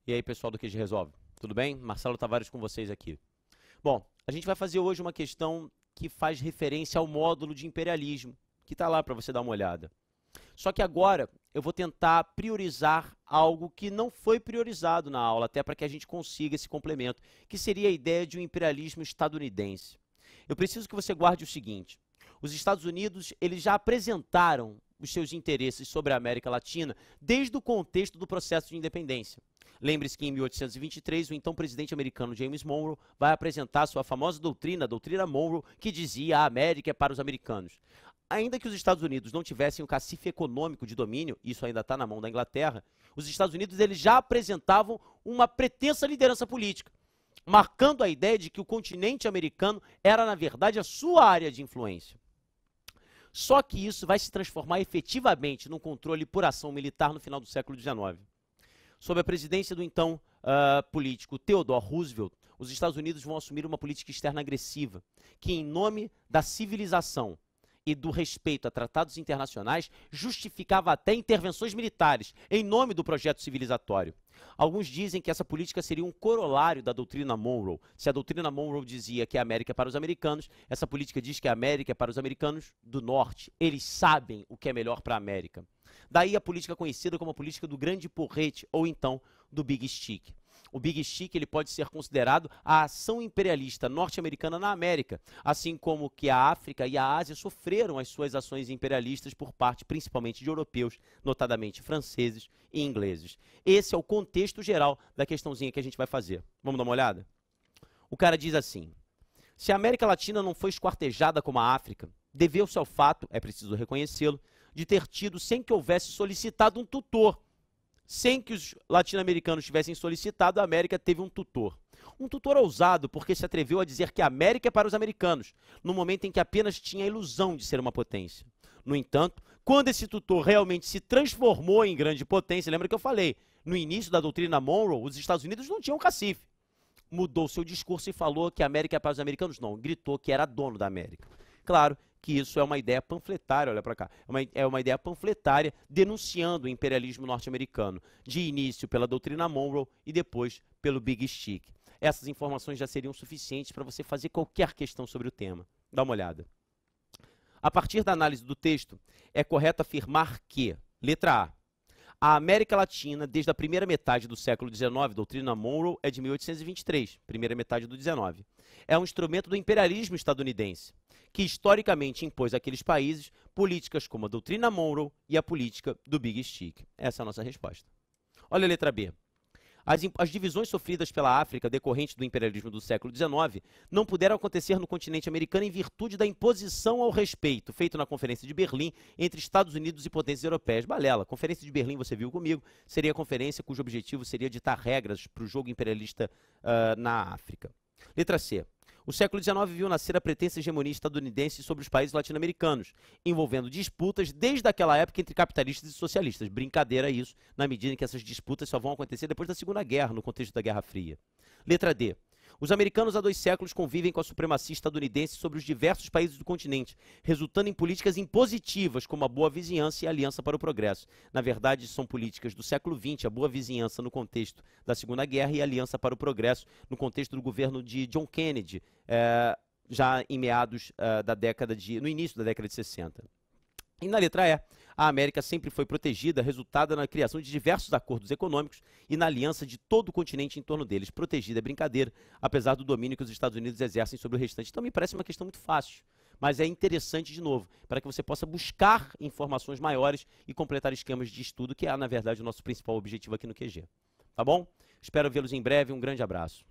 E aí, pessoal do QG Resolve, tudo bem? Marcelo Tavares com vocês aqui. Bom, a gente vai fazer hoje uma questão que faz referência ao módulo de imperialismo, que está lá para você dar uma olhada. Só que agora eu vou tentar priorizar algo que não foi priorizado na aula, até para que a gente consiga esse complemento, que seria a ideia de um imperialismo estadunidense. Eu preciso que você guarde o seguinte: os Estados Unidos eles já apresentaram os seus interesses sobre a América Latina desde o contexto do processo de independência. Lembre-se que em 1823, o então presidente americano James Monroe vai apresentar sua famosa doutrina, a doutrina Monroe, que dizia a América é para os americanos. Ainda que os Estados Unidos não tivessem o cacife econômico de domínio, isso ainda está na mão da Inglaterra, os Estados Unidos eles já apresentavam uma pretensa liderança política, marcando a ideia de que o continente americano era, na verdade, a sua área de influência. Só que isso vai se transformar efetivamente num controle por ação militar no final do século XIX. Sob a presidência do então político Theodore Roosevelt, os Estados Unidos vão assumir uma política externa agressiva, que em nome da civilização e do respeito a tratados internacionais, justificava até intervenções militares, em nome do projeto civilizatório. Alguns dizem que essa política seria um corolário da doutrina Monroe. Se a doutrina Monroe dizia que a América é para os americanos, essa política diz que a América é para os americanos do norte. Eles sabem o que é melhor para a América. Daí a política conhecida como a política do grande porrete, ou então do Big Stick. O Big Stick ele pode ser considerado a ação imperialista norte-americana na América, assim como que a África e a Ásia sofreram as suas ações imperialistas por parte principalmente de europeus, notadamente franceses e ingleses. Esse é o contexto geral da questãozinha que a gente vai fazer. Vamos dar uma olhada? O cara diz assim: se a América Latina não foi esquartejada como a África, deveu-se ao fato, é preciso reconhecê-lo, de ter tido, sem que houvesse solicitado um tutor. Sem que os latino-americanos tivessem solicitado, a América teve um tutor. Um tutor ousado porque se atreveu a dizer que a América é para os americanos, no momento em que apenas tinha a ilusão de ser uma potência. No entanto, quando esse tutor realmente se transformou em grande potência, lembra que eu falei, no início da doutrina Monroe, os Estados Unidos não tinham cacife. Mudou seu discurso e falou que a América é para os americanos? Não, gritou que era dono da América. Claro que isso é uma ideia panfletária, olha para cá, é uma ideia panfletária denunciando o imperialismo norte-americano, de início pela doutrina Monroe e depois pelo Big Stick. Essas informações já seriam suficientes para você fazer qualquer questão sobre o tema. Dá uma olhada. A partir da análise do texto, é correto afirmar que, letra A América Latina, desde a primeira metade do século XIX, doutrina Monroe é de 1823, primeira metade do XIX, é um instrumento do imperialismo estadunidense, que historicamente impôs àqueles países políticas como a doutrina Monroe e a política do Big Stick. Essa é a nossa resposta. Olha a letra B. As divisões sofridas pela África decorrentes do imperialismo do século XIX não puderam acontecer no continente americano em virtude da imposição ao respeito feito na Conferência de Berlim entre Estados Unidos e potências europeias. Balela, a Conferência de Berlim, você viu comigo, seria a conferência cujo objetivo seria ditar regras para o jogo imperialista na África. Letra C. O século XIX viu nascer a pretensa hegemonia estadunidense sobre os países latino-americanos, envolvendo disputas desde aquela época entre capitalistas e socialistas. Brincadeira isso, na medida em que essas disputas só vão acontecer depois da Segunda Guerra, no contexto da Guerra Fria. Letra D. Os americanos há 2 séculos convivem com a supremacia estadunidense sobre os diversos países do continente, resultando em políticas impositivas como a boa vizinhança e a aliança para o progresso. Na verdade, são políticas do século XX, a boa vizinhança no contexto da Segunda Guerra e a aliança para o progresso no contexto do governo de John Kennedy, já em meados no início da década de 60. E na letra E, a América sempre foi protegida, resultada na criação de diversos acordos econômicos e na aliança de todo o continente em torno deles. Protegida é brincadeira, apesar do domínio que os Estados Unidos exercem sobre o restante. Então me parece uma questão muito fácil, mas é interessante de novo, para que você possa buscar informações maiores e completar esquemas de estudo, que é, na verdade, o nosso principal objetivo aqui no QG. Tá bom? Espero vê-los em breve, um grande abraço.